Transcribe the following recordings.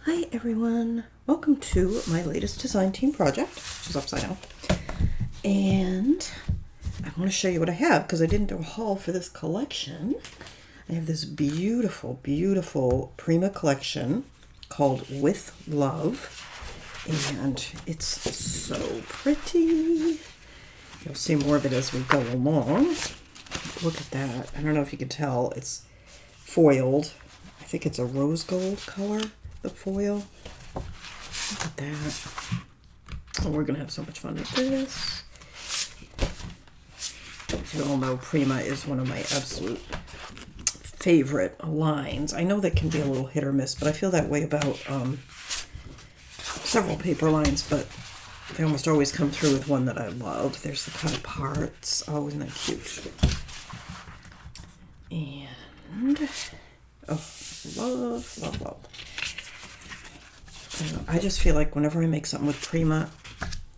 Hi everyone, welcome to my latest design team project, which is upside down. And I want to show you what I have because I didn't do a haul for this collection. I have this beautiful, beautiful Prima collection called With Love. And it's so pretty. You'll see more of it as we go along. Look at that. I don't know if you can tell, it's foiled. I think it's a rose gold color. The foil. Look at that. Oh, we're gonna have so much fun with this. As you all know, Prima is one of my absolute favorite lines. I know that can be a little hit or miss, but I feel that way about several paper lines, but they almost always come through with one that I love. There's the cut parts. Oh, isn't that cute? And oh, love, love, love. I just feel like whenever I make something with Prima,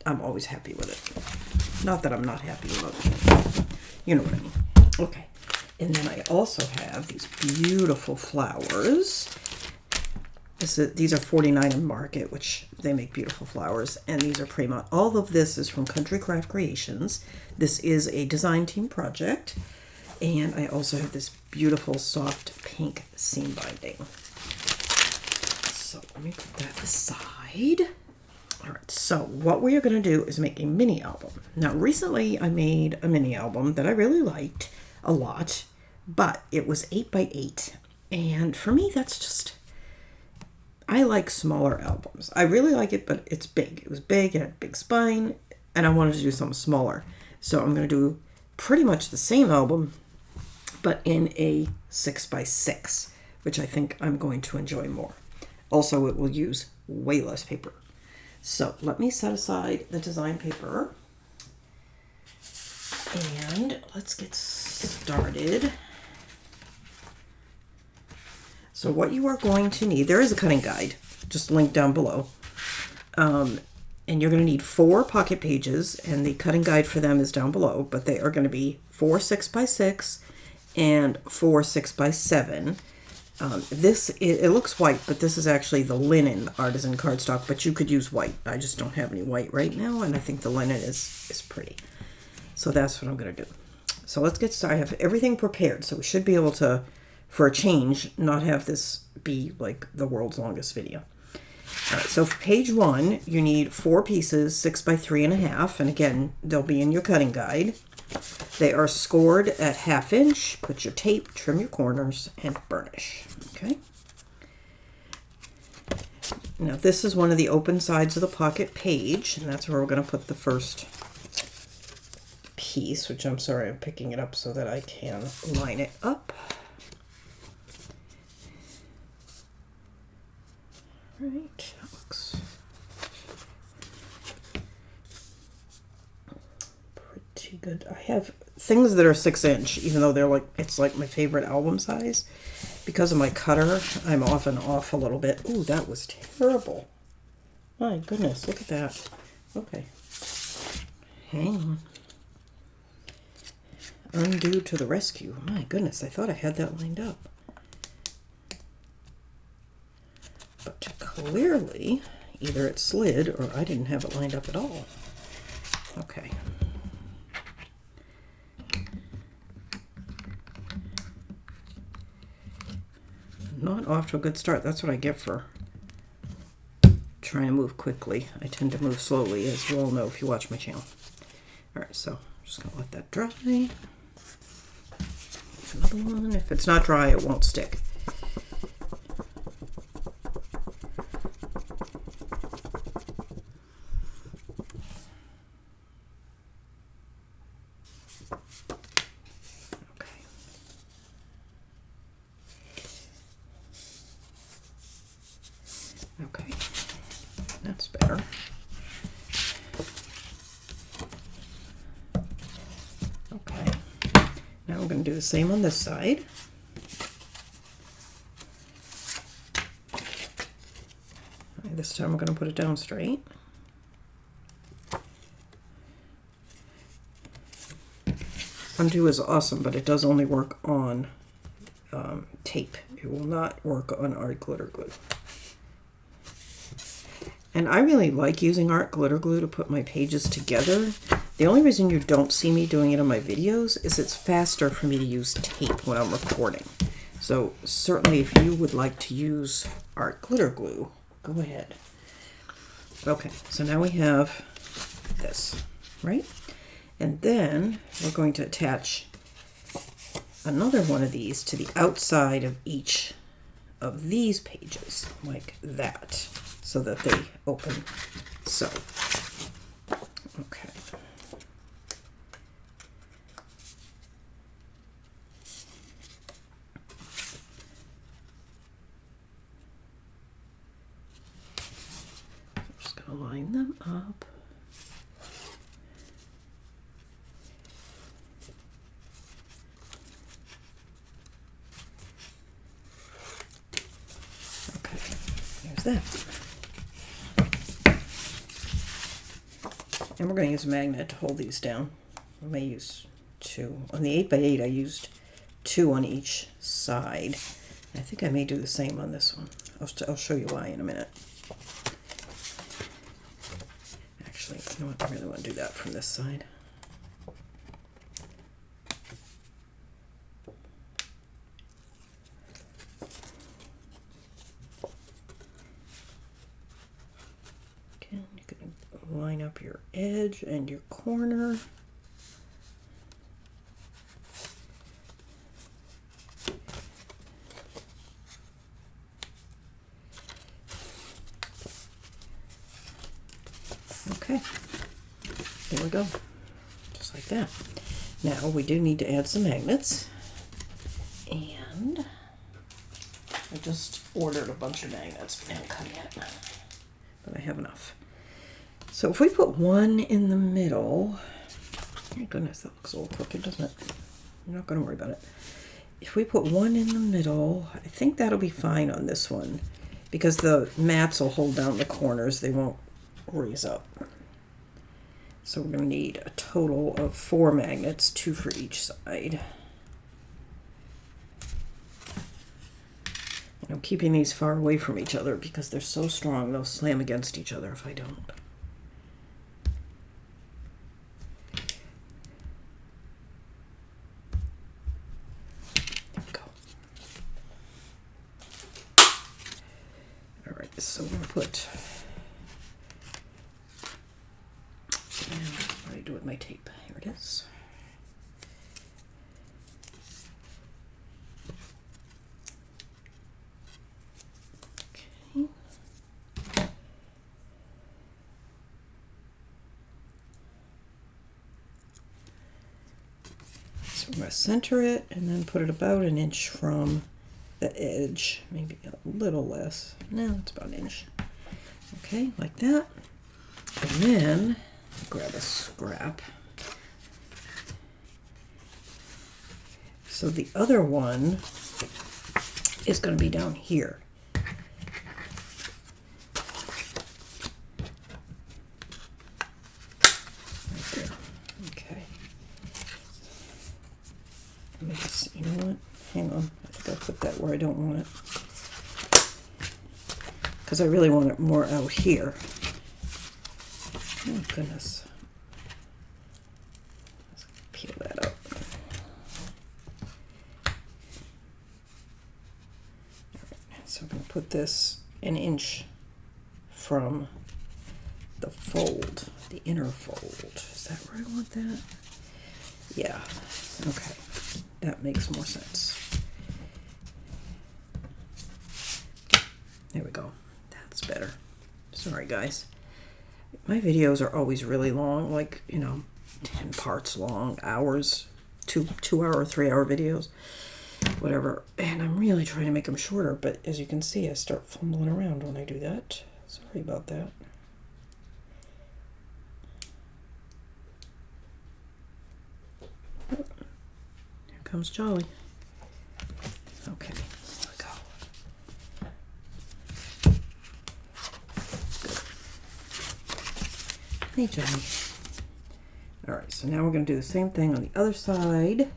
I'm always happy with it. Not that I'm not happy with it. You know what I mean. Okay. And then I also have these beautiful flowers. These are 49 in Market, which they make beautiful flowers. And these are Prima. All of this is from Country Craft Creations. This is a design team project. And I also have this beautiful soft pink seam binding. So let me put that aside. All right, so what we are going to do is make a mini album. Now, recently I made a mini album that I really liked a lot, but it was 8x8. And for me, that's just, I like smaller albums. I really like it, but it's big. It was big, it had a big spine, and I wanted to do something smaller. So I'm going to do pretty much the same album, but in a 6x6, which I think I'm going to enjoy more. Also, it will use way less paper. So let me set aside the design paper and let's get started. So what you are going to need, there is a cutting guide, just linked down below. And you're going to need 4 pocket pages, and the cutting guide for them is down below, but they are going to be 4 6x6 and 4 6x7. It looks white, but this is actually the linen Artisan cardstock, but you could use white. I just don't have any white right now, and I think the linen is pretty. So that's what I'm going to do. So let's get started. I have everything prepared, so we should be able to, for a change, not have this be like the world's longest video. All right, so for page 1, you need 4 pieces, 6x3.5, and again, they'll be in your cutting guide. They are scored at 1/2 inch. Put your tape, trim your corners, and burnish. Okay. Now this is one of the open sides of the pocket page, and that's where we're going to put the first piece, which I'm sorry, I'm picking it up so that I can line it up. All right, that looks pretty good. I have things that are 6 inch, even though it's like my favorite album size. Because of my cutter, I'm often off a little bit. Ooh, that was terrible. My goodness, look at that. Okay. Hang on. Undo to the rescue. My goodness, I thought I had that lined up. But clearly, either it slid or I didn't have it lined up at all. Okay. Not off to a good start. That's what I get for trying to move quickly. I tend to move slowly, as you all know if you watch my channel. All right, so I'm just going to let that dry. Another one. If it's not dry, it won't stick. Okay, that's better. Okay, now we're going to do the same on this side. This time we're going to put it down straight. Undo is awesome, but it does only work on tape. It will not work on art glitter glue. And I really like using art glitter glue to put my pages together. The only reason you don't see me doing it in my videos is it's faster for me to use tape when I'm recording. So certainly if you would like to use art glitter glue, go ahead. Okay, so now we have this, right? And then we're going to attach another one of these to the outside of each of these pages, like that, so that they open so. Okay. I'm just going to line them up. That. And we're going to use a magnet to hold these down. I may use 2. On the 8x8 I used 2 on each side. I think I may do the same on this one. I'll show you why in a minute. Actually, you know what? I really want to do that from this side. Line up your edge and your corner. Okay, there we go, just like that. Now we do need to add some magnets, and I just ordered a bunch of magnets, but they haven't come yet, but I have enough. So if we put one in the middle, oh my goodness, that looks a little crooked, doesn't it? I'm not going to worry about it. If we put one in the middle, I think that'll be fine on this one, because the mats will hold down the corners, they won't raise up. So we're going to need a total of 4 magnets, 2 for each side. And I'm keeping these far away from each other because they're so strong, they'll slam against each other if I don't. So we're going to put, what do I do with my tape? Here it is. Okay. So we're going to center it and then put it about an inch from the edge, maybe a little less. No, it's about an inch. Okay, like that. And then grab a scrap. So the other one is going to be down here. Right there. Okay. Let me just, you know what? Hang on. I'll put that where I don't want it, because I really want it more out here. Oh goodness. Let's peel that up. Alright, so I'm going to put this an inch from the fold, the inner fold. Is that where I want that? Yeah. Okay. That makes more sense. There we go. That's better. Sorry, guys. My videos are always really long, like, 10 parts long, hours, 2-hour, 3-hour videos, whatever. And I'm really trying to make them shorter, but as you can see, I start fumbling around when I do that. Sorry about that. Here comes Jolly. Okay. Hey, Johnny. Alright, so now we're going to do the same thing on the other side.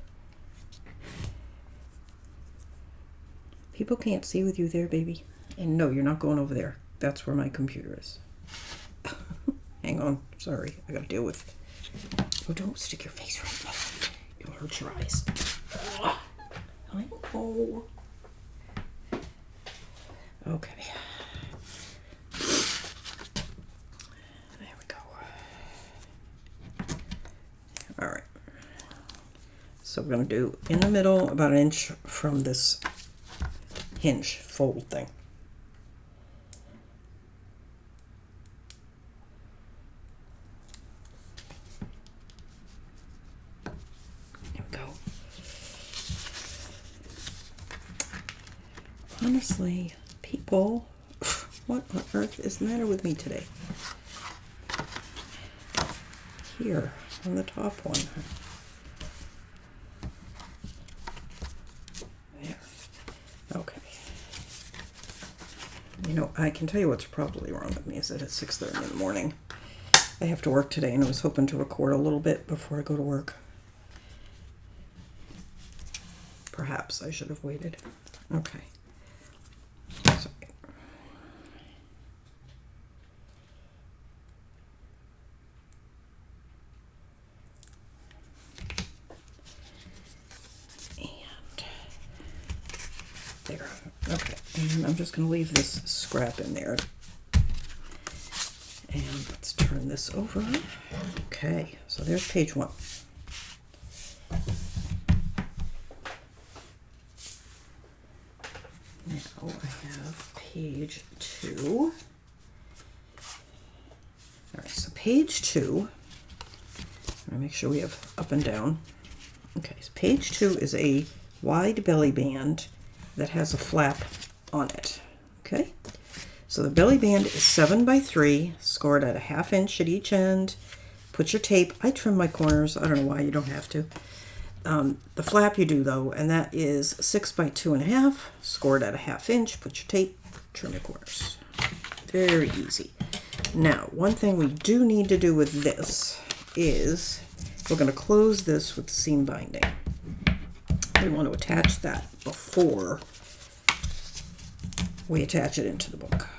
People can't see with you there, baby. And no, you're not going over there. That's where my computer is. Hang on, sorry, I gotta deal with. Oh, don't stick your face right now. It'll hurt your eyes. I know. Okay. There we go. All right. So we're going to do in the middle about an inch from this hinge fold thing. There we go. Honestly, people, what on earth is the matter with me today? Here on the top one. There. Okay. You know, I can tell you what's probably wrong with me is that it's 6:30 in the morning. I have to work today, and I was hoping to record a little bit before I go to work. Perhaps I should have waited. Okay. Sorry. And there. Okay. And I'm just going to leave this scrap in there. And let's turn this over. Okay. So there's page 1. Now I have page 2. All right, so page 2, I'm gonna make sure we have up and down. Okay, so page 2 is a wide belly band that has a flap on it. Okay, so the belly band is 7 by 3, scored at a 1/2 inch at each end. Put your tape. I trim my corners. I don't know why, you don't have to. The flap you do though, and that is 6 by 2.5, scored at a 1/2 inch. Put your tape, trim your corners. Very easy. Now, one thing we do need to do with this is we're going to close this with the seam binding. We want to attach that before we attach it into the book.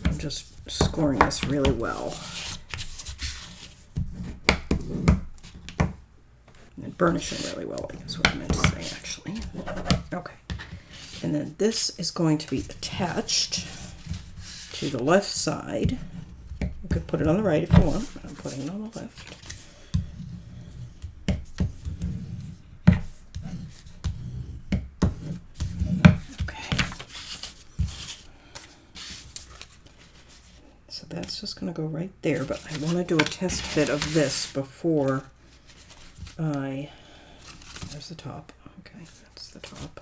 I'm just scoring this really well. And burnishing really well, I guess what I meant to say actually. Okay. And then this is going to be attached to the left side. You could put it on the right if you want, but I'm putting it on the left. Okay. So that's just going to go right there, but I want to do a test fit of this before there's the top. Okay, that's the top.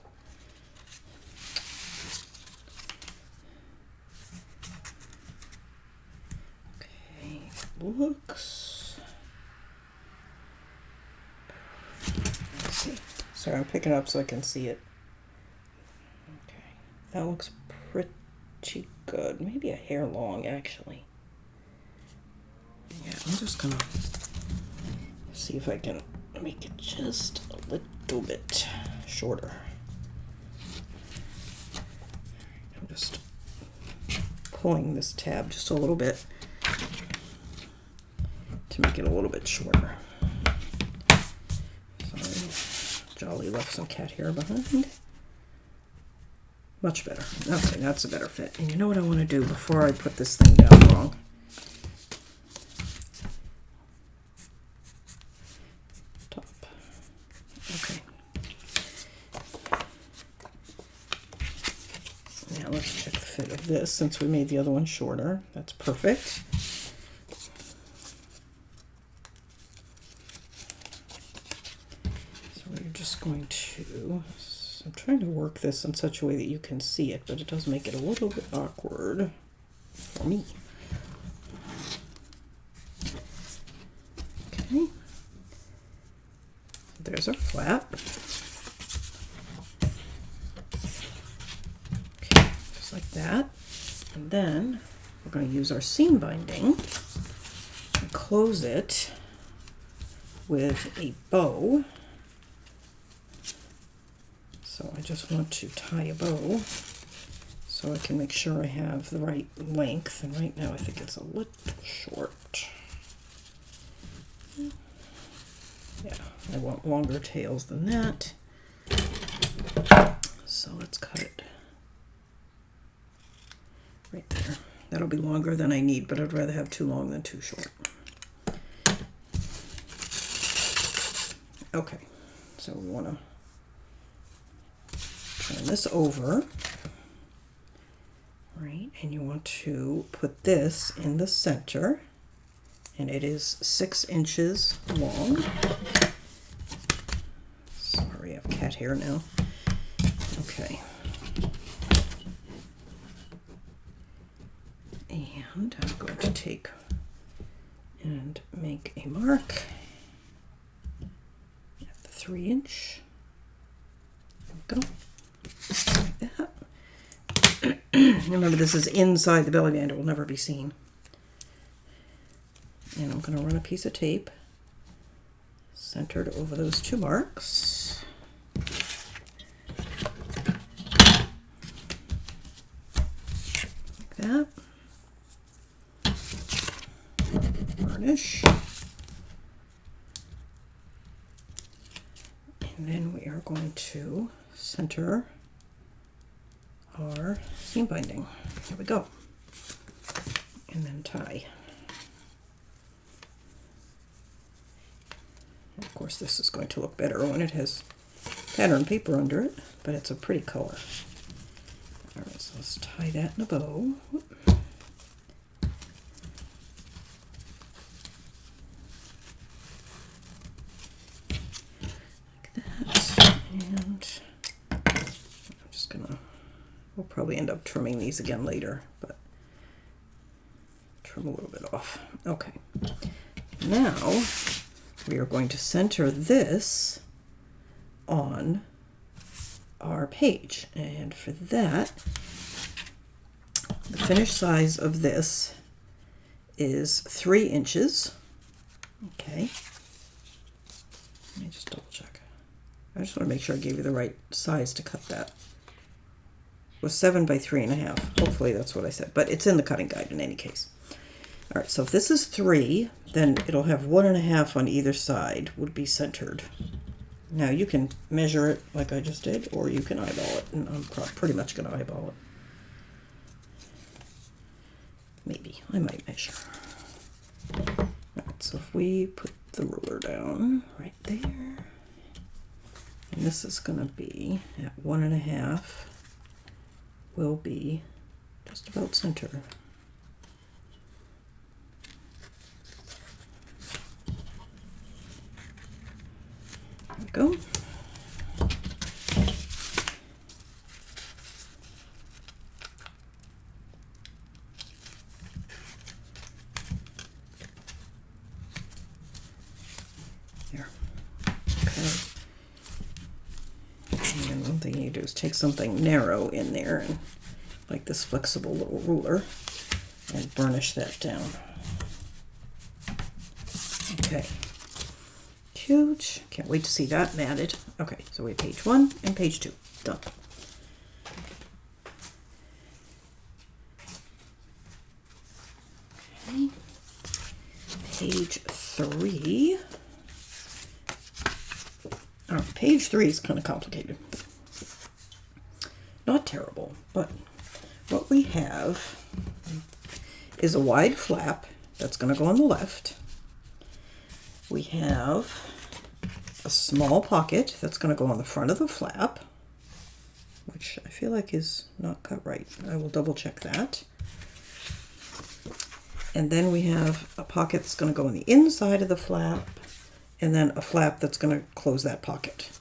Okay, looks. Let's see. Sorry, I'm picking it up so I can see it. Okay, that looks pretty good. Maybe a hair long, actually. Yeah, I'm just gonna see if I can make it just a little bit shorter. I'm just pulling this tab just a little bit to make it a little bit shorter. Sorry, Jolly left some cat hair behind. Much better. Okay, that's a better fit. And you know what I want to do before I put this thing down wrong? Let's check the fit of this since we made the other one shorter. That's perfect. So we're just going to, I'm trying to work this in such a way that you can see it, but it does make it a little bit awkward for me. Okay. There's our flap. Like that, and then we're going to use our seam binding and close it with a bow. So I just want to tie a bow so I can make sure I have the right length. And right now I think it's a little short. Yeah, I want longer tails than that. So let's cut it right there. That'll be longer than I need, but I'd rather have too long than too short. Okay, so we want to turn this over, right? And you want to put this in the center, and it is 6 inches long. Sorry, I have cat hair now. Okay. And I'm going to take and make a mark at the 3-inch. There we go. Like that. Remember, this is inside the belly band. It will never be seen. And I'm going to run a piece of tape centered over those 2 marks. Like that. Varnish. And then we are going to center our seam binding. There we go. And then tie. And of course, this is going to look better when it has pattern paper under it, but it's a pretty color. All right, so let's tie that in a bow. We'll probably end up trimming these again later, but trim a little bit off. Okay, now we are going to center this on our page, and for that, the finished size of this is 3 inches. Okay, let me just double check. I just want to make sure I gave you the right size to cut that. Was 7 by 3.5. Hopefully that's what I said, but it's in the cutting guide in any case. All right, so if this is 3, then it'll have 1.5 on either side would be centered. Now you can measure it like I just did, or you can eyeball it, and I'm pretty much going to eyeball it. Maybe I might measure. All right, so if we put the ruler down right there, and this is going to be at 1.5. will be just about center. There we go. There. Okay. And one thing you do is take something narrow in there, and like this flexible little ruler, and burnish that down. Okay. Huge. Can't wait to see that matted. Okay, so we have page 1 and page 2. Done. Okay. Page 3. Oh, page 3 is kind of complicated. Not terrible, but what we have is a wide flap that's going to go on the left. We have a small pocket that's going to go on the front of the flap, which I feel like is not cut right. I will double check that. And then we have a pocket that's going to go on the inside of the flap, and then a flap that's going to close that pocket.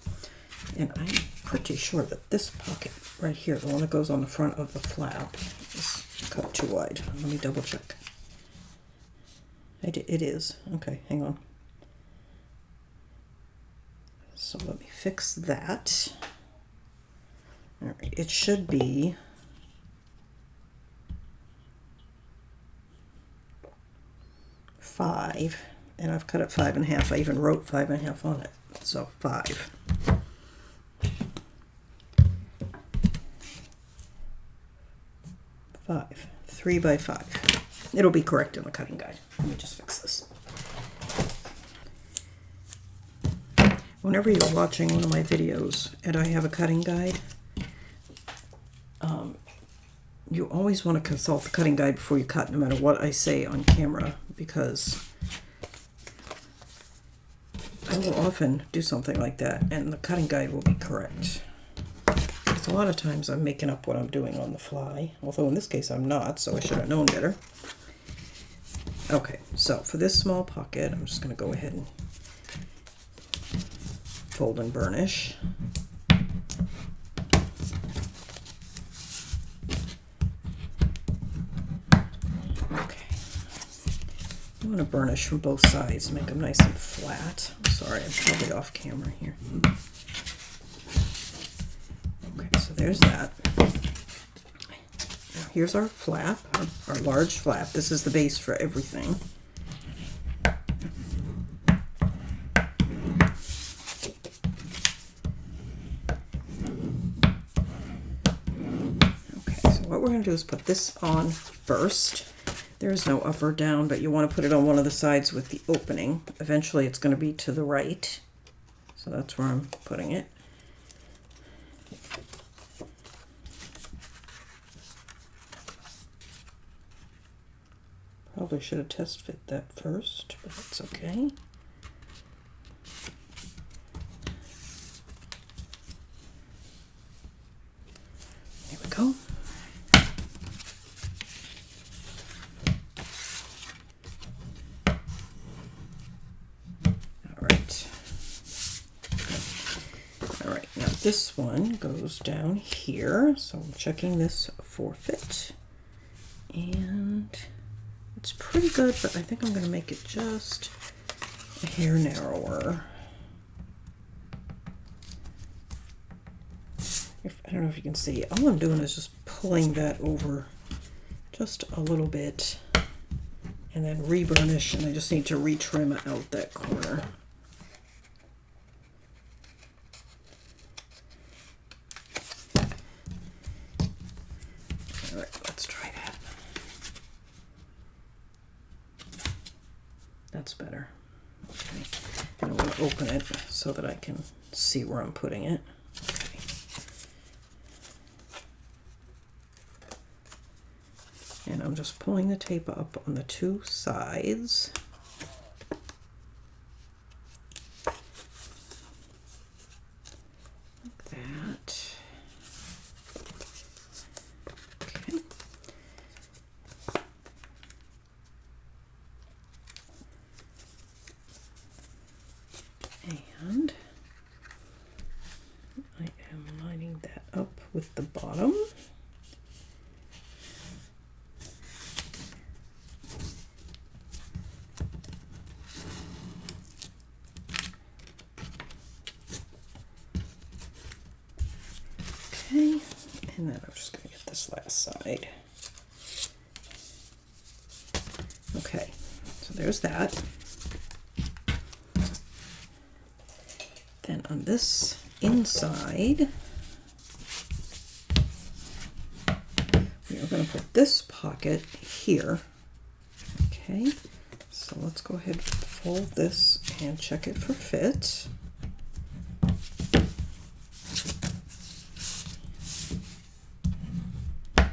And I'm pretty sure that this pocket right here, the one that goes on the front of the flap, is cut too wide. Let me double check. It is. Okay, hang on. So let me fix that. All right, it should be five, and I've cut it 5.5. I even wrote 5.5 on it, so 5. 5, 3 by 5. It'll be correct in the cutting guide. Let me just fix this. Whenever you're watching one of my videos and I have a cutting guide, you always want to consult the cutting guide before you cut, no matter what I say on camera, because I will often do something like that and the cutting guide will be correct. Because a lot of times I'm making up what I'm doing on the fly, although in this case I'm not, so I should have known better. Okay, so for this small pocket, I'm just going to go ahead and fold and burnish. I want to burnish from both sides, make them nice and flat. I'm sorry, I'm probably off camera here. Okay, so there's that. Now here's our flap, our large flap. This is the base for everything. Okay, so what we're going to do is put this on first. There's no up or down, but you want to put it on one of the sides with the opening. Eventually it's going to be to the right, so that's where I'm putting it. Probably should have test fit that first, but that's okay. There we go. This one goes down here, so I'm checking this for fit, and it's pretty good, but I think I'm going to make it just a hair narrower. I don't know if you can see, all I'm doing is just pulling that over just a little bit and then re-burnish, and I just need to retrim out that corner. That's better. Okay. And I want to open it so that I can see where I'm putting it. Okay. And I'm just pulling the tape up on the two sides. Like that. Okay. And I am lining that up with the bottom. Okay, and then I'm just going to get this last side. Okay, so there's that. Then on this inside, we are going to put this pocket here. Okay, so let's go ahead and fold this and check it for fit. All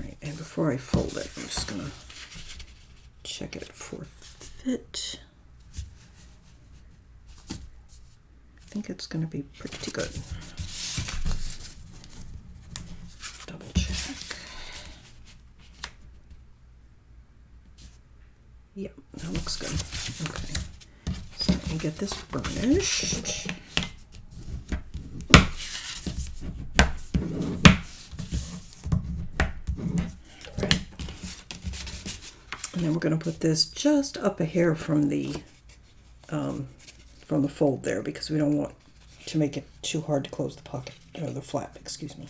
right, and before I fold it, I'm just going to check it for fit. I think it's going to be pretty good. Double check. Yep, that looks good. Okay, so let me get this burnished. Right. And then we're going to put this just up a hair from the fold there, because we don't want to make it too hard to close the pocket, or the flap, excuse me.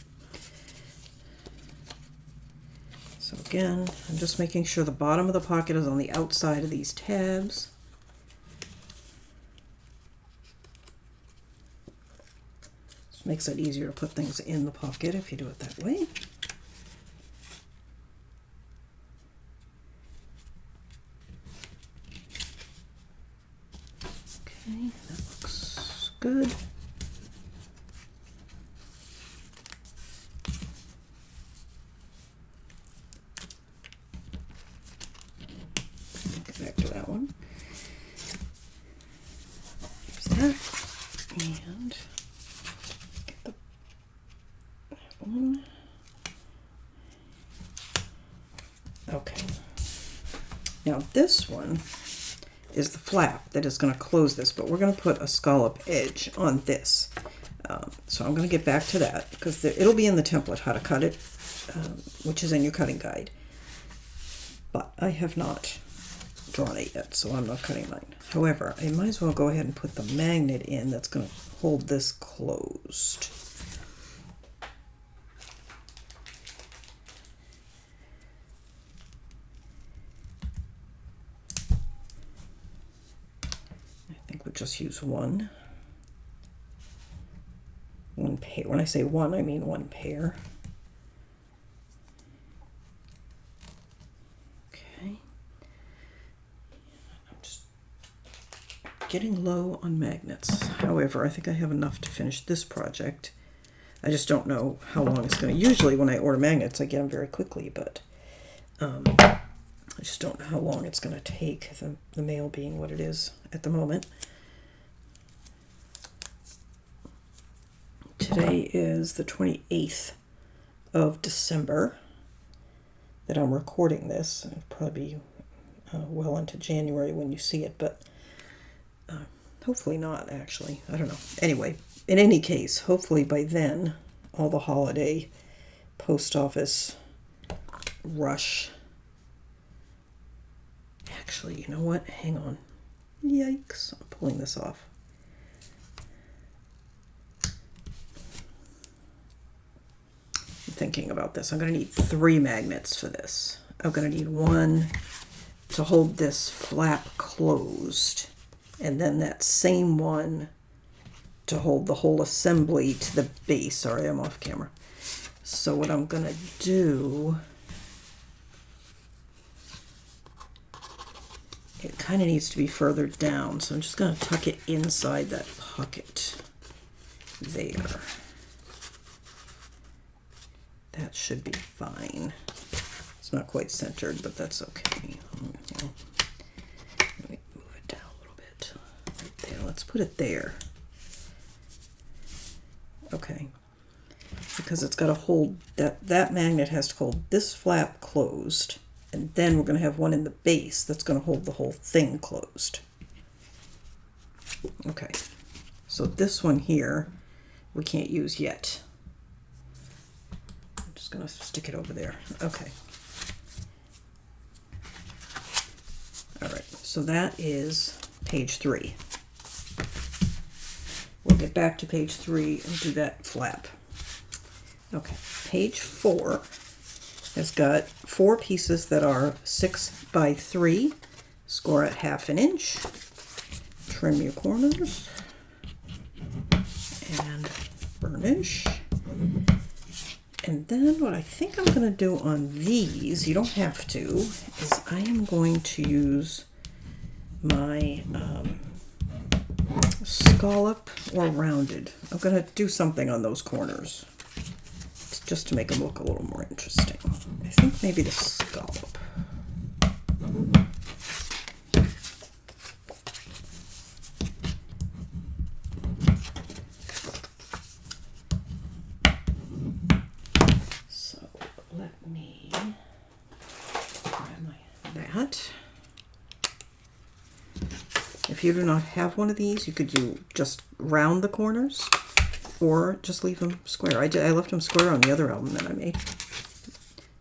So again, I'm just making sure the bottom of the pocket is on the outside of these tabs. This makes it easier to put things in the pocket if you do it that way. good. Get back to that one. There's that. And get that one. Okay. Now this one is the flap that is going to close this, but we're going to put a scallop edge on this. So I'm going to get back to that because it'll be in the template how to cut it, which is in your cutting guide. But I have not drawn it yet, so I'm not cutting mine. However, I might as well go ahead and put the magnet in that's going to hold this closed. We'll just use one pair. When I say one, I mean one pair. Okay. I'm just getting low on magnets. However, I think I have enough to finish this project. I just don't know how long it's going to. Usually when I order magnets, I get them very quickly, but I just don't know how long it's going to take, the mail being what it is at the moment. Today is the 28th of December that I'm recording this. It'll probably be well into January when you see it, but hopefully not, actually. I don't know. Anyway, in any case, hopefully by then, all the holiday post office rush. Actually, you know what? Hang on. Yikes. I'm pulling this off. Thinking about this. I'm going to need 3 magnets for this. I'm going to need one to hold this flap closed, and then that same one to hold the whole assembly to the base. Sorry, I'm off camera. So what I'm going to do, it kind of needs to be further down, so I'm just going to tuck it inside that pocket there. That should be fine. It's not quite centered, but that's okay. Let me move it down a little bit. Right there. Let's put it there. Okay. Because it's got to hold, that magnet has to hold this flap closed, and then we're going to have one in the base that's going to hold the whole thing closed. Okay. So this one here, we can't use yet. Just going to stick it over there. Okay. All right. So that is page 3. We'll get back to page 3 and do that flap. Okay. Page 4 has got 4 pieces that are 6 by 3. Score at 1/2 inch. Trim your corners. And burnish. And then what I think I'm going to do on these, you don't have to, is I am going to use my scallop or rounded. I'm going to do something on those corners just to make them look a little more interesting. I think maybe the scallop. If you do not have one of these, you could just round the corners or just leave them square. I left them square on the other album that I made,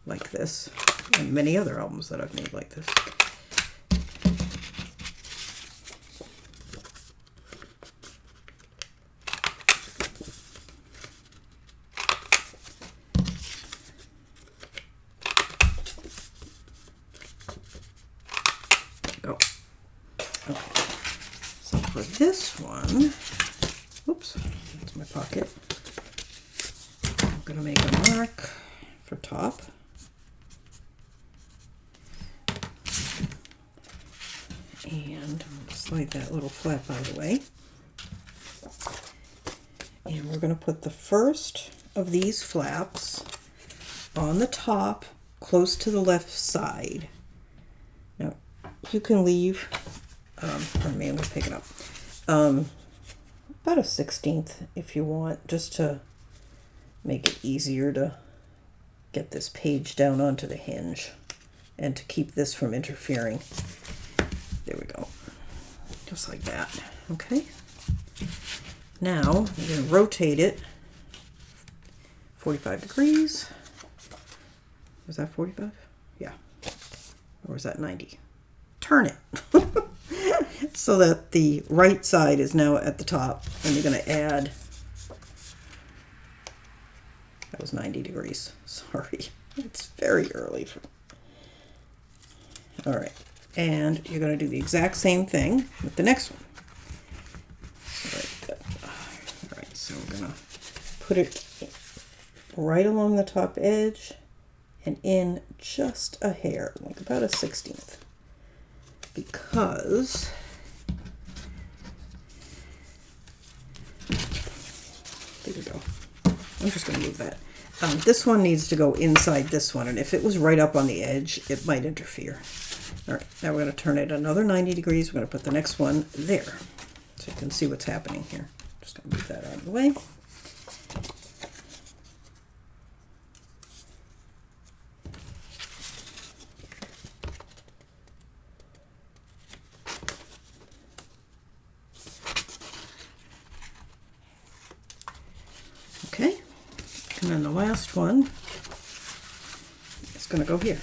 like this, and many other albums that I've made like this. Go. Okay. So for this one, oops, that's my pocket. I'm going to make a mark for top. And I'm going to slide that little flap out of the way. And we're going to put the first of these flaps on the top, close to the left side. Now, you can leave, pardon me, I'm going to pick it up, about a 1/16 if you want, just to make it easier to get this page down onto the hinge and to keep this from interfering. There we go. Just like that. Okay. Now, I'm going to rotate it 45 degrees. Was that 45? Yeah. Or is that 90? Turn it. So that the right side is now at the top. And you're going to add, that was 90 degrees. Sorry. It's very early for, all right. And you're going to do the exact same thing with the next one. All right, so we're going to put it right along the top edge and in just a hair, like about a 1/16, because there we go. I'm just going to move that. This one needs to go inside this one, and if it was right up on the edge, it might interfere. All right, now we're going to turn it another 90 degrees. We're going to put the next one there so you can see what's happening here. Just going to move that out of the way. Okay, and then the last one is going to go here.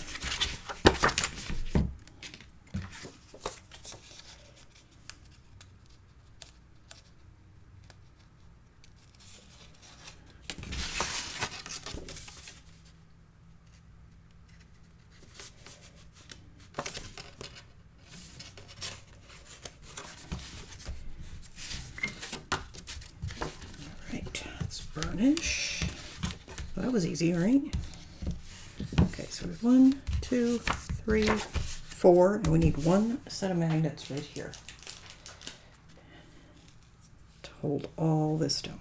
Burnish. Well, that was easy, right? Okay, so we have 1, 2, 3, 4, and we need one set of magnets right here to hold all this down.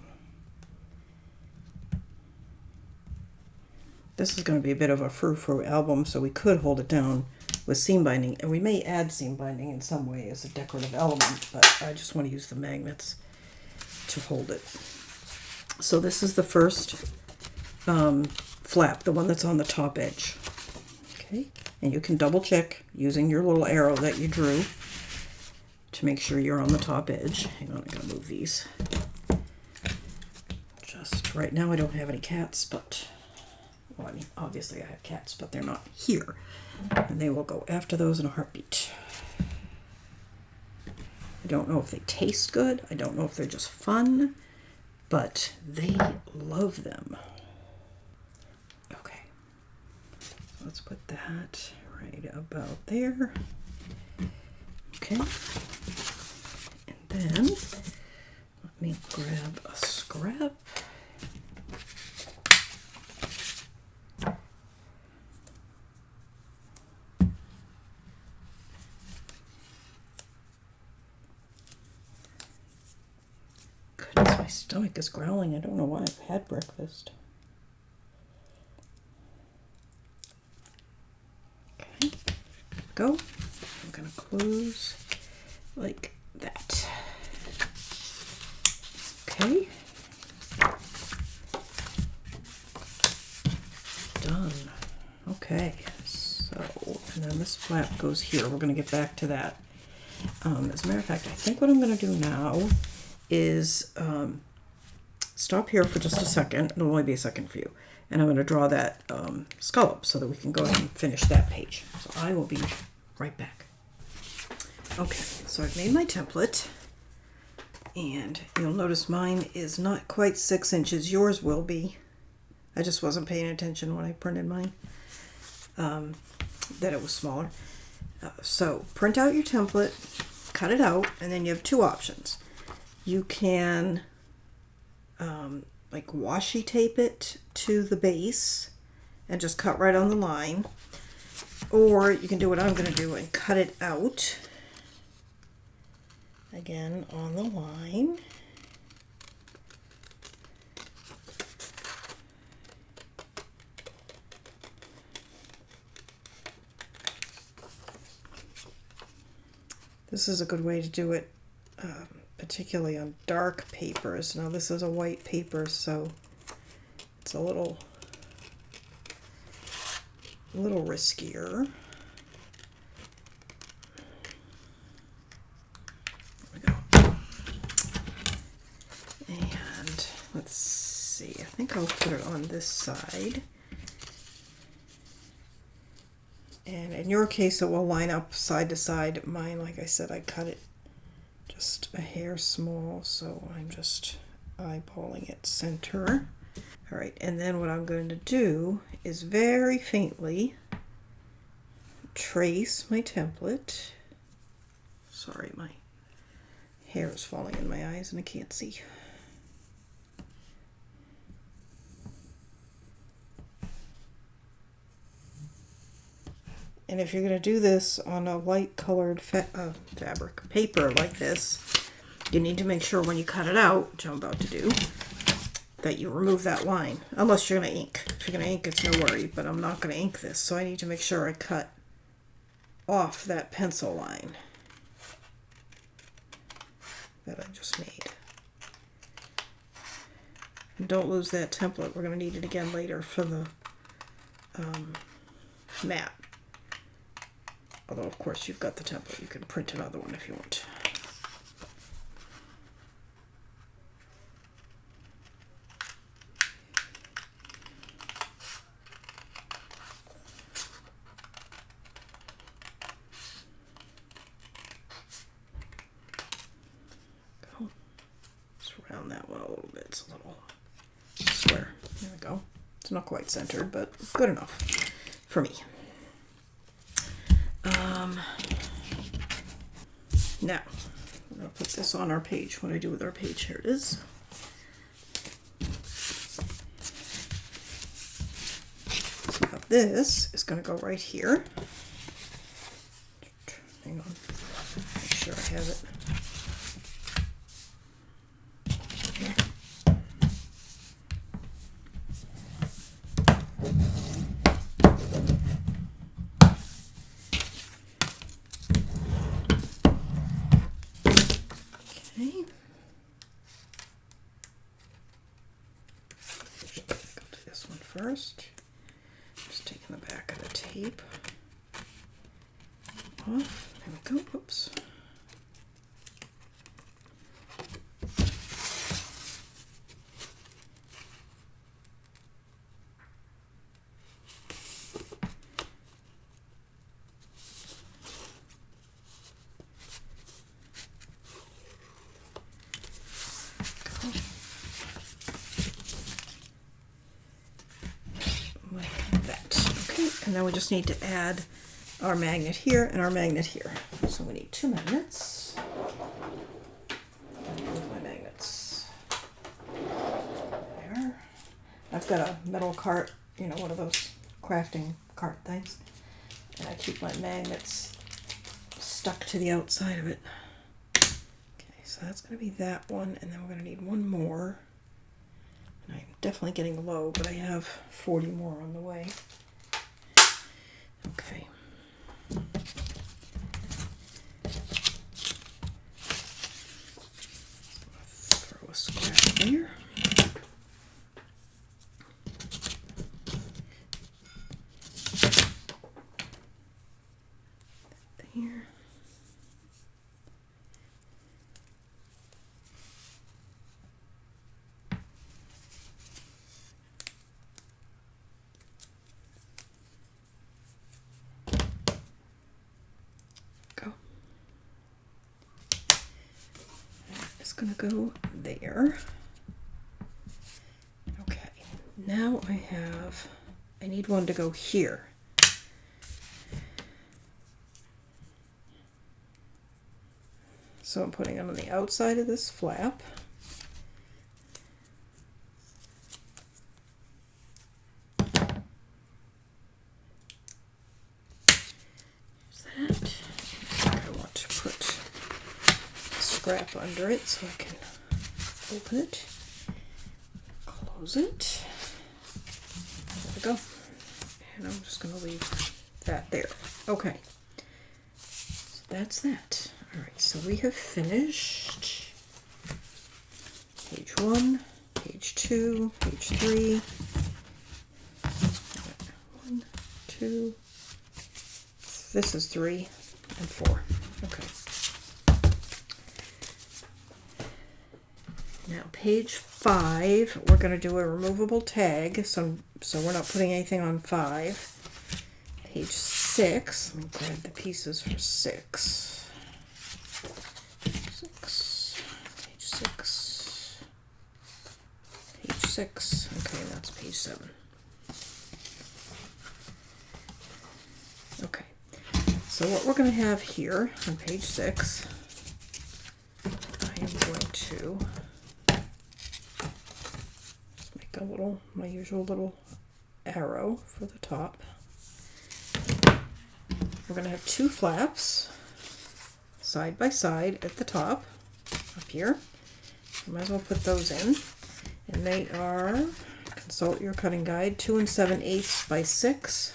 This is going to be a bit of a frou-frou album, so we could hold it down with seam binding, and we may add seam binding in some way as a decorative element, but I just want to use the magnets to hold it. So this is the first flap, the one that's on the top edge. Okay, and you can double check using your little arrow that you drew to make sure you're on the top edge. Hang on, I'm going to move these. Just right now I don't have any cats, but, well, I mean, obviously I have cats, but they're not here. And they will go after those in a heartbeat. I don't know if they taste good. I don't know if they're just fun. But they love them. Okay, so let's put that right about there. Okay, and then let me grab a scrap. Goodness, my stomach is growling. I don't know why I've had breakfast. Okay, go. I'm going to close like that. Okay. Done. Okay, so, and then this flap goes here. We're going to get back to that. As a matter of fact, I think what I'm going to do now is stop here for just a second. It'll only be a second for you. And I'm going to draw that scallop so that we can go ahead and finish that page. So I will be right back. Okay, so I've made my template. And you'll notice mine is not quite 6 inches. Yours will be. I just wasn't paying attention when I printed mine, that it was smaller. So print out your template, cut it out, and then you have two options. You can like washi tape it to the base and just cut right on the line, or you can do what I'm going to do and cut it out again on the line This is a good way to do it, particularly on dark papers. Now this is a white paper, so it's a little riskier. There we go. And let's see, I think I'll put it on this side. And in your case, it will line up side to side. Mine, like I said, I cut it just a hair small, so I'm just eyeballing it center. All right, and then what I'm going to do is very faintly trace my template. Sorry, my hair is falling in my eyes and I can't see. And if you're going to do this on a light colored fabric paper like this, you need to make sure when you cut it out, which I'm about to do, that you remove that line. Unless you're going to ink. If you're going to ink, it's no worry, but I'm not going to ink this, so I need to make sure I cut off that pencil line that I just made. And don't lose that template. We're going to need it again later for the mat. Although, of course, you've got the template. You can print another one if you want. Go. Just round that one a little bit. It's a little square. There we go. It's not quite centered, but good enough for me. Now, I'm going to put this on our page. What do I do with our page? Here it is. So now this is going to go right here. Hang on. Make sure I have it. First, just taking the back of the tape off. There we go. Oops. And then we just need to add our magnet here and our magnet here. So we need 2 magnets. Where's my magnets? There. I've got a metal cart, you know, one of those crafting cart things. And I keep my magnets stuck to the outside of it. Okay, so that's going to be that one. And then we're going to need one more. And I'm definitely getting low, but I have 40 more on the way. Okay. Throw a scrap there. There. Gonna go there. Okay, now I need one to go here. So I'm putting it on the outside of this flap. There's that. I want to put scrap under it so I can open it, close it. There we go. And I'm just going to leave that there. Okay. So that's that. All right, so we have finished page 1, page 2, page 3. 1, 2. This is 3 and 4. Okay. Now page 5, we're going to do a removable tag, so we're not putting anything on 5. Page 6, let me grab the pieces for 6. 6, page 6, page 6, okay, that's page 7. Okay, so what we're going to have here on page 6, I am going to my usual little arrow for the top. We're going to have 2 flaps side by side at the top up here. I might as well put those in, and they are, consult your cutting guide, 2 7/8 by 6.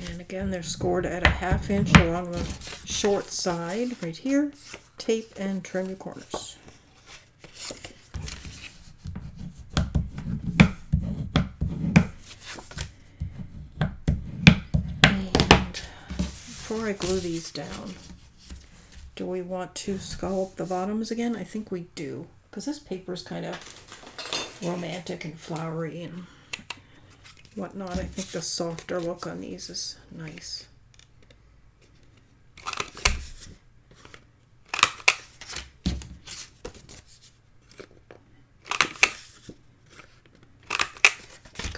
And again, they're scored at a 1/2 inch along the short side right here. Tape and trim your corners. And before I glue these down, do we want to scallop the bottoms again? I think we do, because this paper is kind of romantic and flowery and whatnot. I think the softer look on these is nice.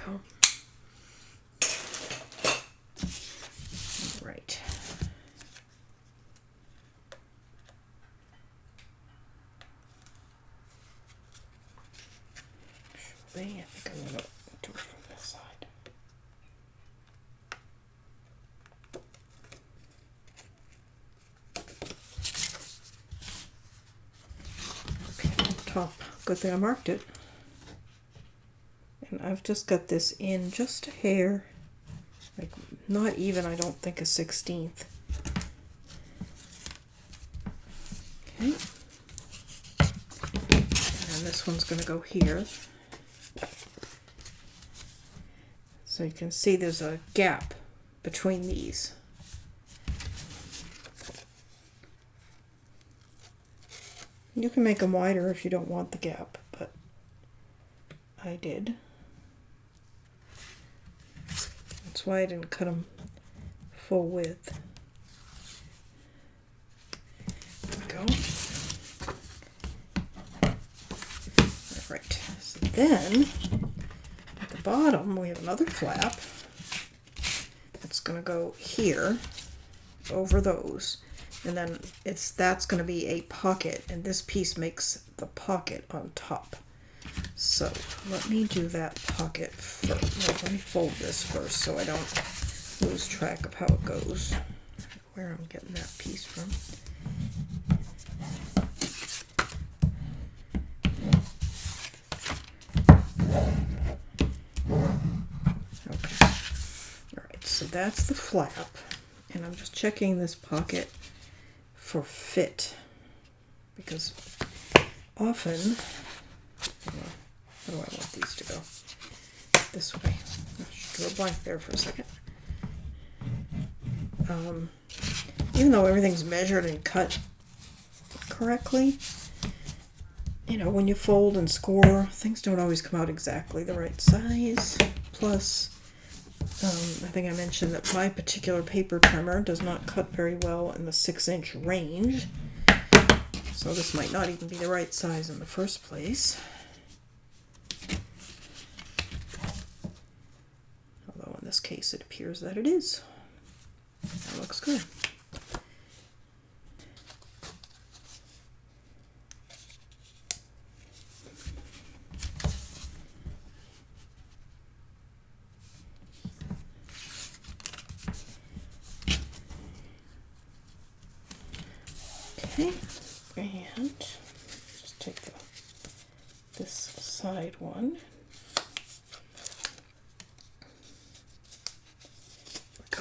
Go. All right. Actually, I think I'm going to do it from this side. Top. Good thing I marked it. And I've just got this in just a hair, like not even, I don't think, a 16th. Okay. And this one's going to go here. So you can see there's a gap between these. You can make them wider if you don't want the gap, but I did. That's why I didn't cut them full width. There we go. All right, so then at the bottom we have another flap that's going to go here over those. And then that's going to be a pocket, and this piece makes the pocket on top. So let me do that pocket first. Well, let me fold this first so I don't lose track of how it goes, where I'm getting that piece from. Okay. All right, so that's the flap, and I'm just checking this pocket for fit, because often, how do I want these to go? This way. I should do a blank there for a second. Even though everything's measured and cut correctly, you know, when you fold and score, things don't always come out exactly the right size. Plus, I think I mentioned that my particular paper trimmer does not cut very well in the 6-inch range, so this might not even be the right size in the first place. Although in this case it appears that it is. That looks good. Okay, and just take this side one.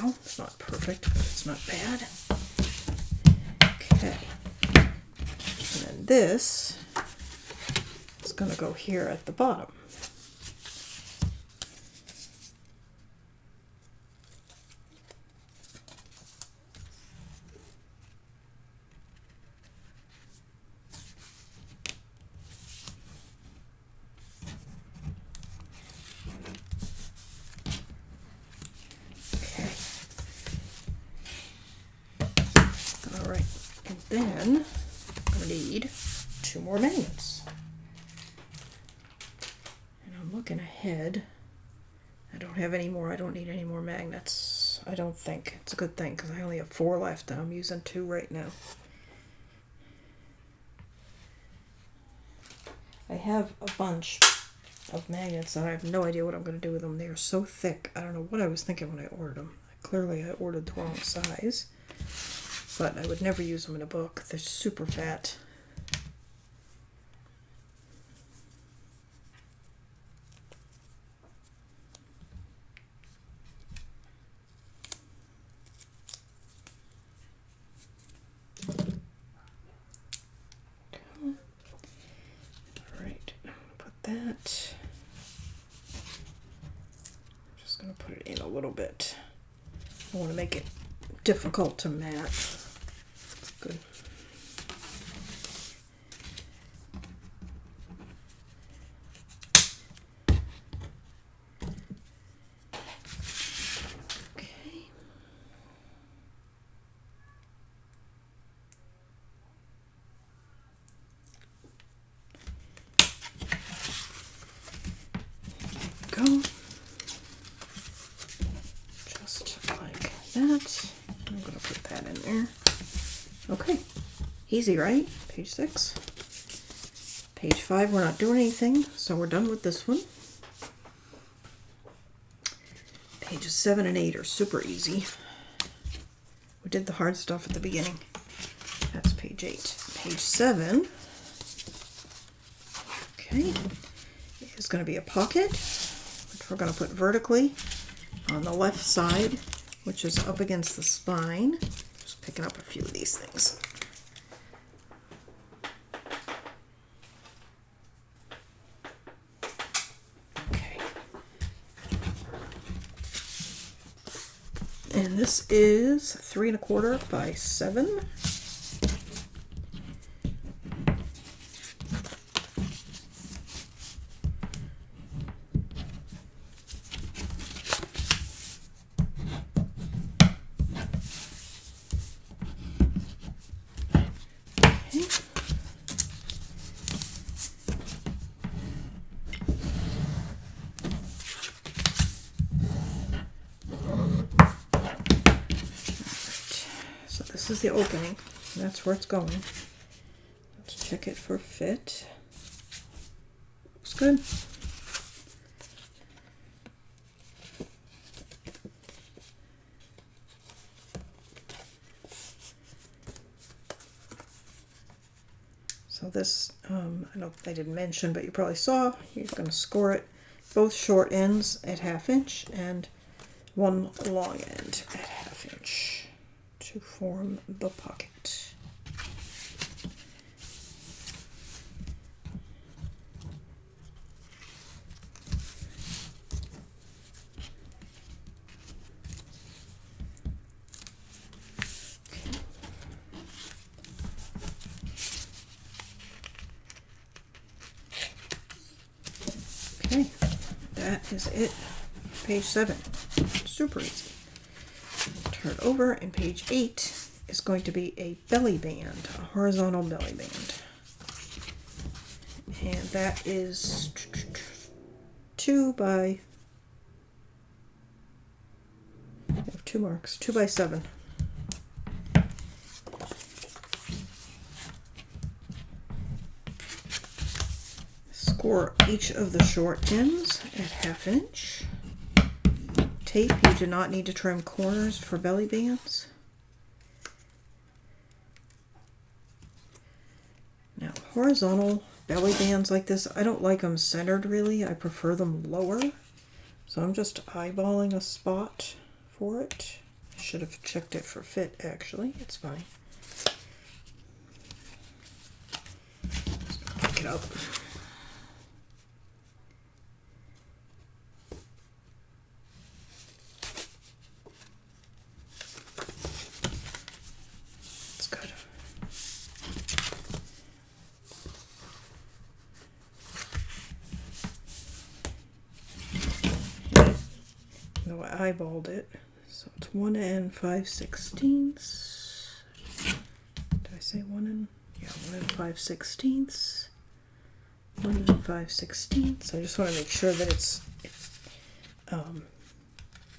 go. It's not perfect, but it's not bad. Okay. And then this is going to go here at the bottom. Then I'm going to need 2 more magnets. And I'm looking ahead. I don't have any more. I don't need any more magnets. I don't think. It's a good thing because I only have 4 left and I'm using 2 right now. I have a bunch of magnets and I have no idea what I'm going to do with them. They are so thick. I don't know what I was thinking when I ordered them. Clearly I ordered the wrong size. But I would never use them in a book. They're super fat. All right, I'm going to put that. I'm just going to put it in a little bit. I want to make it difficult to match. Good. Okay. Go. Just like that. I'm going to put that in there. Okay, easy, right? Page 6. Page 5, we're not doing anything, so we're done with this one. Pages 7 and 8 are super easy. We did the hard stuff at the beginning. That's page 8. Page 7, okay, is going to be a pocket, which we're going to put vertically on the left side, which is up against the spine. Picking up a few of these things. Okay. And this is 3 1/4 by 7. This is the opening. That's where it's going. Let's check it for fit. Looks good. So this, I didn't mention, but you probably saw, you're going to score it both short ends at 1/2 inch and one long end at 1/2 inch. To form the pocket. Okay, that is it. Page 7. Super easy. Turn over, and page 8 is going to be a belly band, a horizontal belly band. And that is 2 by, I have 2 marks, 2 by 7. Score each of the short ends at 1/2 inch. Tape, you do not need to trim corners for belly bands. Now, horizontal belly bands like this, I don't like them centered really. I prefer them lower. So I'm just eyeballing a spot for it. Should have checked it for fit, actually. It's fine. Just gonna pick it up. It's good. No, I eyeballed it. So it's 1 and 5/16. Did I say 1 and? Yeah, 1 and 5/16. 1 and 5/16. I just want to make sure that it's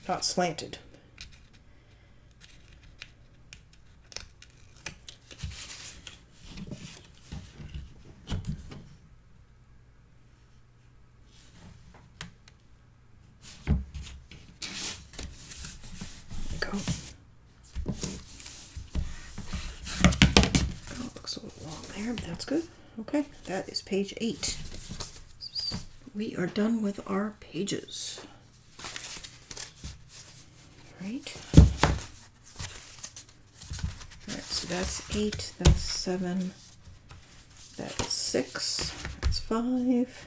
not slanted. Go. Oh, looks a little long there, but that's good. Okay, that is page 8. We are done with our pages. Right. Alright, so that's 8, that's 7, that's 6, that's 5.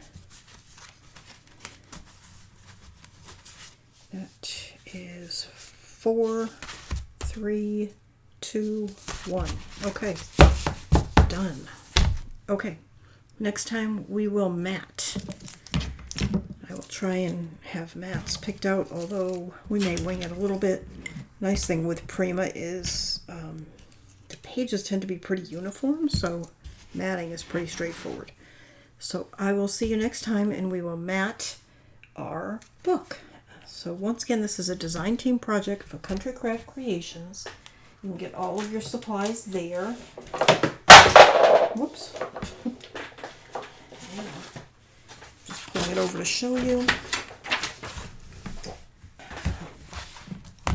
That is 4, 3, 2, 1. Okay, done. Okay, next time we will mat. I will try and have mats picked out, although we may wing it a little bit. Nice thing with Prima is the pages tend to be pretty uniform, so matting is pretty straightforward. So I will see you next time, and we will mat our book. So once again, this is a design team project for Country Craft Creations. You can get all of your supplies there. Whoops. Just pulling it over to show you.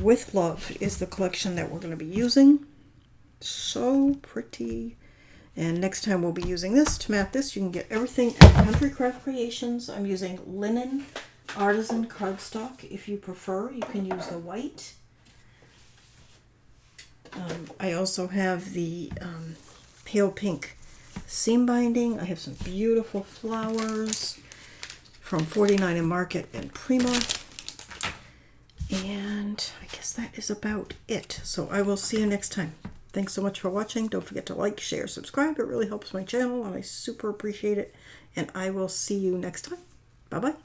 With Love is the collection that we're going to be using. So pretty. And next time we'll be using this to mat this. You can get everything at Country Craft Creations. I'm using linen Artisan cardstock. If you prefer, you can use the white. I also have the pale pink seam binding. I have some beautiful flowers from 49 and Market and Prima. And I guess that is about it. So I will see you next time. Thanks so much for watching. Don't forget to like, share, subscribe. It really helps my channel and I super appreciate it. And I will see you next time. Bye-bye.